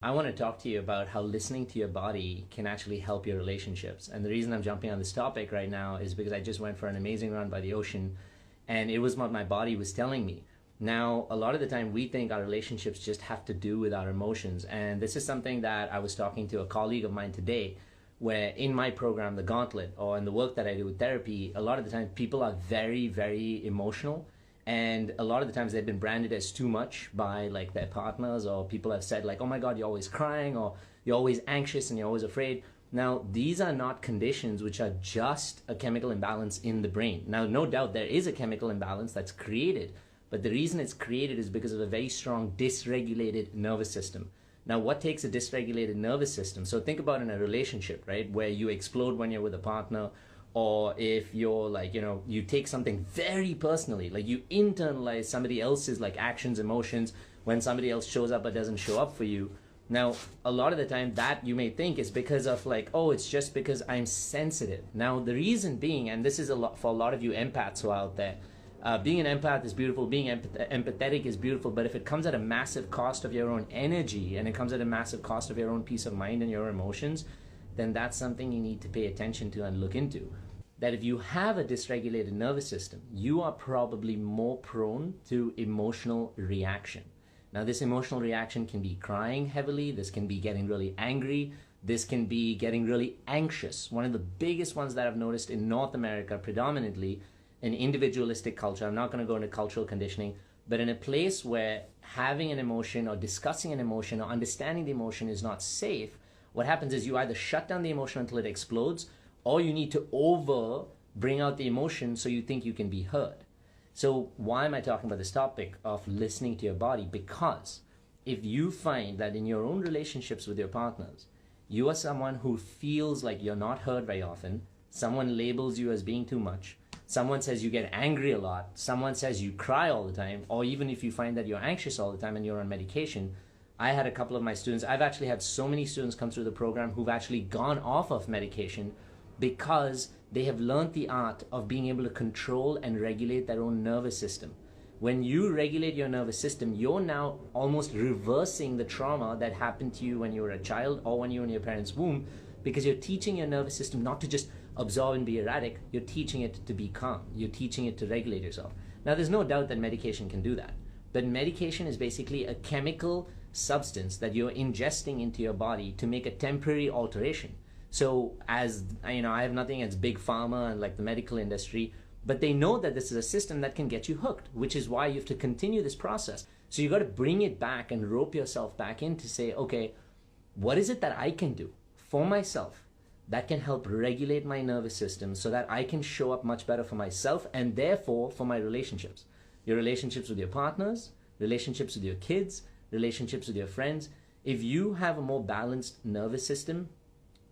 I want to talk to you about how listening to your body can actually help your relationships. And the reason I'm jumping on this topic right now is because I just went for an amazing run by the ocean, and it was what my body was telling me. Now, a lot of the time we think our relationships just have to do with our emotions. And this is something that I was talking to a colleague of mine today, where in my program, the GAUNTLET, or in the work that I do with therapy, a lot of the time people are very, very emotional. And a lot of the times they've been branded as too much by like their partners, or people have said like, oh my God, you're always crying, or you're always anxious and you're always afraid. Now, these are not conditions which are just a chemical imbalance in the brain. Now, no doubt there is a chemical imbalance that's created, but the reason it's created is because of a very strong dysregulated nervous system. Now, what takes a dysregulated nervous system? So think about in a relationship, right, where you explode when you're with a partner, or if you're like, you take something very personally, like you internalize somebody else's like actions, emotions, when somebody else shows up or doesn't show up for you. Now, a lot of the time that you may think is because of like, oh, it's just because I'm sensitive. Now, the reason being, and this is a lot for a lot of you empaths who are out there, being an empath is beautiful, being empathetic is beautiful, but if it comes at a massive cost of your own energy, and it comes at a massive cost of your own peace of mind and your emotions, then that's something you need to pay attention to and look into. That if you have a dysregulated nervous system, you are probably more prone to emotional reaction. Now, this emotional reaction can be crying heavily, this can be getting really angry, this can be getting really anxious. One of the biggest ones that I've noticed in North America, predominantly an individualistic culture, I'm not going to go into cultural conditioning, but in a place where having an emotion or discussing an emotion or understanding the emotion is not safe, what happens is you either shut down the emotion until it explodes, or you need to bring out the emotion so you think you can be heard. So why am I talking about this topic of listening to your body? Because if you find that in your own relationships with your partners, you are someone who feels like you're not heard very often, someone labels you as being too much, someone says you get angry a lot, someone says you cry all the time, or even if you find that you're anxious all the time and you're on medication. I had a couple of my students, I've actually had so many students come through the program who've actually gone off of medication because they have learned the art of being able to control and regulate their own nervous system. When you regulate your nervous system, you're now almost reversing the trauma that happened to you when you were a child or when you were in your parents' womb, because you're teaching your nervous system not to just absorb and be erratic, you're teaching it to be calm, you're teaching it to regulate yourself. Now, there's no doubt that medication can do that, but medication is basically a chemical substance that you're ingesting into your body to make a temporary alteration. So as I have nothing against big pharma and like the medical industry, but they know that this is a system that can get you hooked, which is why you have to continue this process. So you got to bring it back and rope yourself back in to say, okay, what is it that I can do for myself that can help regulate my nervous system so that I can show up much better for myself and therefore for my relationships. Your relationships with your partners, relationships with your kids, relationships with your friends. If you have a more balanced nervous system,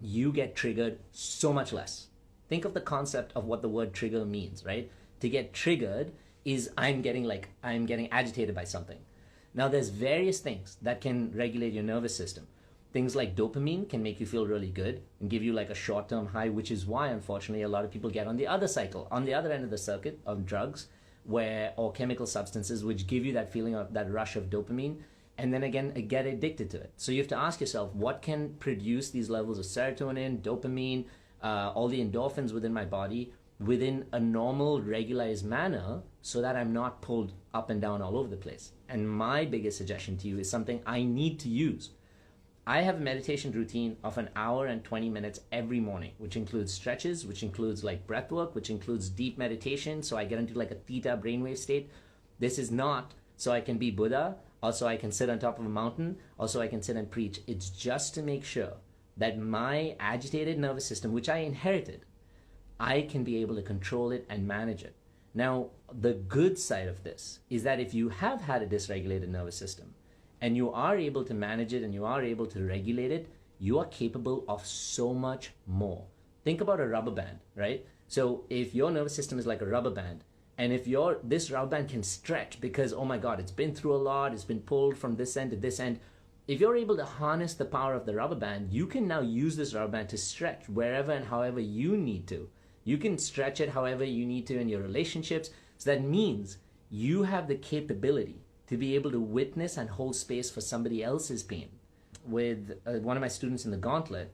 you get triggered so much less. Think of the concept of what the word trigger means, right? To get triggered is I'm getting agitated by something. Now, there's various things that can regulate your nervous system. Things like dopamine can make you feel really good and give you like a short-term high, which is why, unfortunately, a lot of people get on the other cycle, on the other end of the circuit of drugs or chemical substances, which give you that feeling of that rush of dopamine, and then again, get addicted to it. So you have to ask yourself, what can produce these levels of serotonin, dopamine, all the endorphins within my body within a normal, regularized manner so that I'm not pulled up and down all over the place? And my biggest suggestion to you is something I need to use. I have a meditation routine of an hour and 20 minutes every morning, which includes stretches, which includes like breath work, which includes deep meditation. So I get into like a theta brainwave state. This is not so I can be Buddha, also I can sit on top of a mountain, also I can sit and preach. It's just to make sure that my agitated nervous system, which I inherited, I can be able to control it and manage it. Now, the good side of this is that if you have had a dysregulated nervous system and you are able to manage it and you are able to regulate it, you are capable of so much more. Think about a rubber band, right? So if your nervous system is like a rubber band, and if this rubber band can stretch because, oh my God, it's been through a lot, it's been pulled from this end to this end, if you're able to harness the power of the rubber band, you can now use this rubber band to stretch wherever and however you need to. You can stretch it however you need to in your relationships. So that means you have the capability to be able to witness and hold space for somebody else's pain. with one of my students in the GAUNTLET.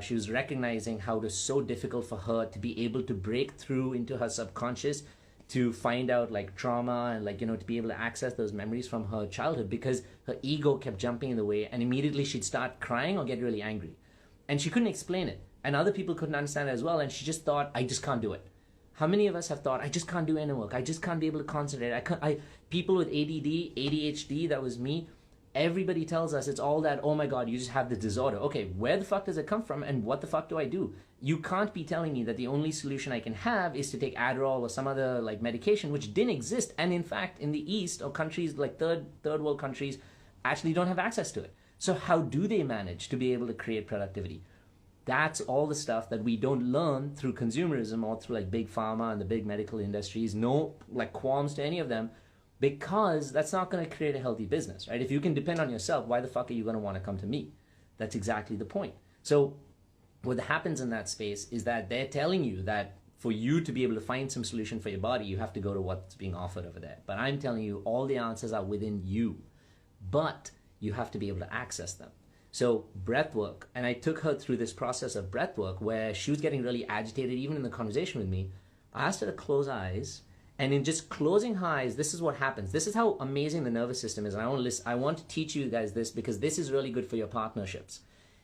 She was recognizing how it was so difficult for her to be able to break through into her subconscious to find out like trauma and like, you know, to be able to access those memories from her childhood, because her ego kept jumping in the way, and immediately she'd start crying or get really angry. And she couldn't explain it. And other people couldn't understand it as well. And she just thought, I just can't do it. How many of us have thought, I just can't do inner work. I just can't be able to concentrate. People with ADD, ADHD, that was me. Everybody tells us it's all that, oh my God, you just have the disorder. Okay, where the fuck does it come from and what the fuck do I do? You can't be telling me that the only solution I can have is to take Adderall or some other like medication, which didn't exist. And in fact, in the East or countries like third world countries actually don't have access to it. So how do they manage to be able to create productivity? That's all the stuff that we don't learn through consumerism or through like big pharma and the big medical industries. No like qualms to any of them, because that's not going to create a healthy business, right? If you can depend on yourself, why the fuck are you going to want to come to me? That's exactly the point. So what happens in that space is that they're telling you that for you to be able to find some solution for your body, you have to go to what's being offered over there. But I'm telling you, all the answers are within you, but you have to be able to access them. So breath work, and I took her through this process of breath work where she was getting really agitated even in the conversation with me. I asked her to close eyes, and in just closing her eyes, this is what happens. This is how amazing the nervous system is. And I want to teach you guys this because this is really good for your partnerships.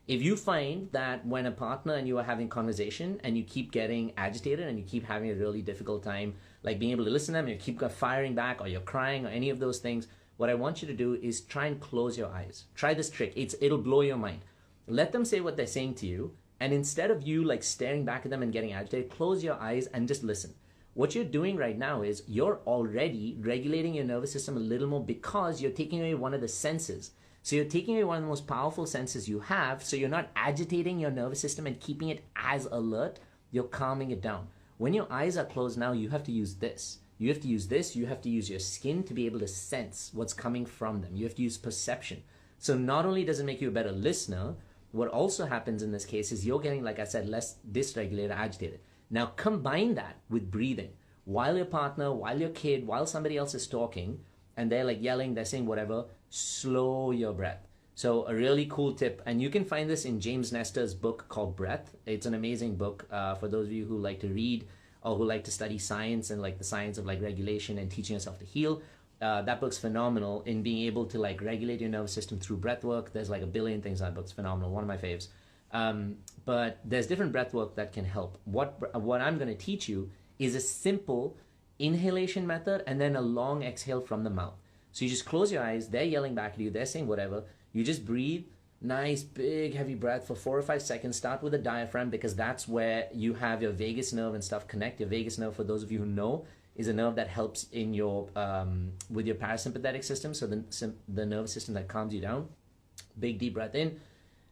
If you find that when a partner and you are having conversation and you keep getting agitated and you keep having a really difficult time, like being able to listen to them, you keep firing back or you're crying or any of those things, what I want you to do is try and close your eyes. Try this trick. It'll blow your mind. Let them say what they're saying to you, and instead of you like staring back at them and getting agitated, close your eyes and just listen. What you're doing right now is you're already regulating your nervous system a little more because you're taking away one of the senses. So you're taking away one of the most powerful senses you have, so you're not agitating your nervous system and keeping it as alert, you're calming it down. When your eyes are closed now, you have to use this. You have to use this, you have to use your skin to be able to sense what's coming from them. You have to use perception. So not only does it make you a better listener, what also happens in this case is you're getting, like I said, less dysregulated, agitated. Now combine that with breathing. While your partner, while your kid, while somebody else is talking, and they're like yelling, they're saying whatever, slow your breath. So a really cool tip, and you can find this in James Nestor's book called Breath. It's an amazing book for those of you who like to read or who like to study science and like the science of like regulation and teaching yourself to heal. That book's phenomenal in being able to like regulate your nervous system through breath work. There's like a billion things in that book. It's phenomenal, one of my faves. But there's different breath work that can help. What I'm going to teach you is a simple inhalation method and then a long exhale from the mouth. So you just close your eyes, they're yelling back at you, they're saying whatever, you just breathe, nice big heavy breath for 4 or 5 seconds. Start with the diaphragm because that's where you have your vagus nerve and stuff connect. Your vagus nerve, for those of you who know, is a nerve that helps in your with your parasympathetic system, so the nervous system that calms you down. Big deep breath in,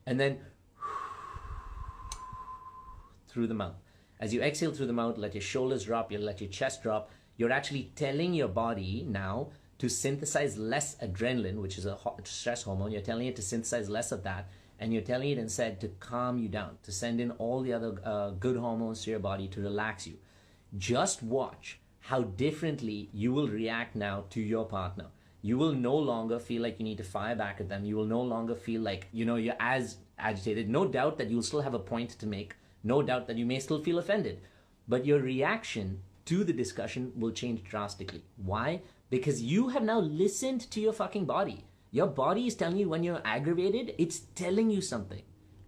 and then through the mouth. As you exhale through the mouth, let your shoulders drop, you let your chest drop. You're actually telling your body now to synthesize less adrenaline, which is a stress hormone. You're telling it to synthesize less of that, and you're telling it instead to calm you down, to send in all the other good hormones to your body to relax you. Just watch how differently you will react now to your partner. You will no longer feel like you need to fire back at them. You will no longer feel like, you're as agitated. No doubt that you'll still have a point to make. No doubt that you may still feel offended. But your reaction to the discussion will change drastically. Why? Because you have now listened to your fucking body. Your body is telling you when you're aggravated, it's telling you something.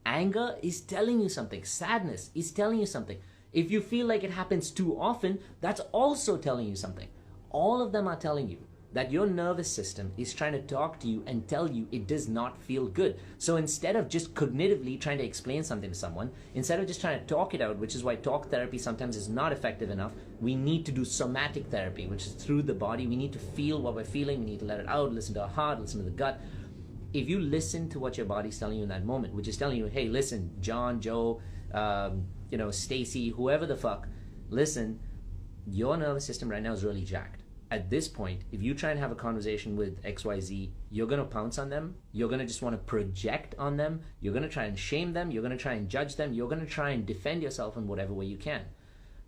Anger is telling you something. Sadness is telling you something. If you feel like it happens too often, that's also telling you something. All of them are telling you that your nervous system is trying to talk to you and tell you it does not feel good. So instead of just cognitively trying to explain something to someone, instead of just trying to talk it out, which is why talk therapy sometimes is not effective enough, we need to do somatic therapy, which is through the body. We need to feel what we're feeling. We need to let it out, listen to our heart, listen to the gut. If you listen to what your body's telling you in that moment, which is telling you, hey, listen, John, Joe, Stacy, whoever the fuck, listen, your nervous system right now is really jacked. At this point, if you try and have a conversation with XYZ, you're going to pounce on them. You're going to just want to project on them. You're going to try and shame them. You're going to try and judge them. You're going to try and defend yourself in whatever way you can.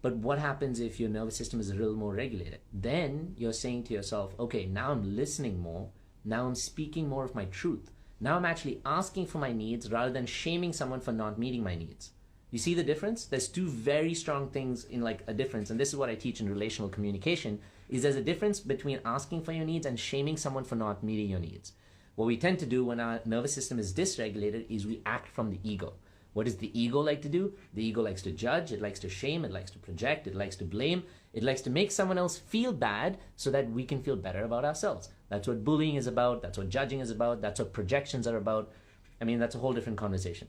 But what happens if your nervous system is a little more regulated? Then you're saying to yourself, okay, now I'm listening more. Now I'm speaking more of my truth. Now I'm actually asking for my needs rather than shaming someone for not meeting my needs. You see the difference? There's two very strong things in like a difference, and this is what I teach in relational communication, is there's a difference between asking for your needs and shaming someone for not meeting your needs. What we tend to do when our nervous system is dysregulated is we act from the ego. What does the ego like to do? The ego likes to judge, it likes to shame, it likes to project, it likes to blame, it likes to make someone else feel bad so that we can feel better about ourselves. That's what bullying is about, that's what judging is about, that's what projections are about. I mean, that's a whole different conversation.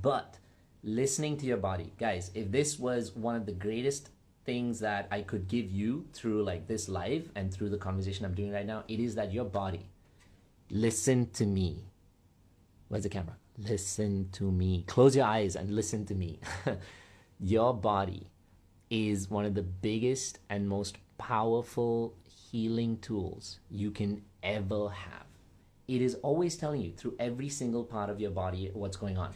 But listening to your body, guys, if this was one of the greatest things that I could give you through like this live and through the conversation I'm doing right now, it is that your body, listen to me. Where's the camera? Listen to me. Close your eyes and listen to me. Your body is one of the biggest and most powerful healing tools you can ever have. It is always telling you through every single part of your body what's going on.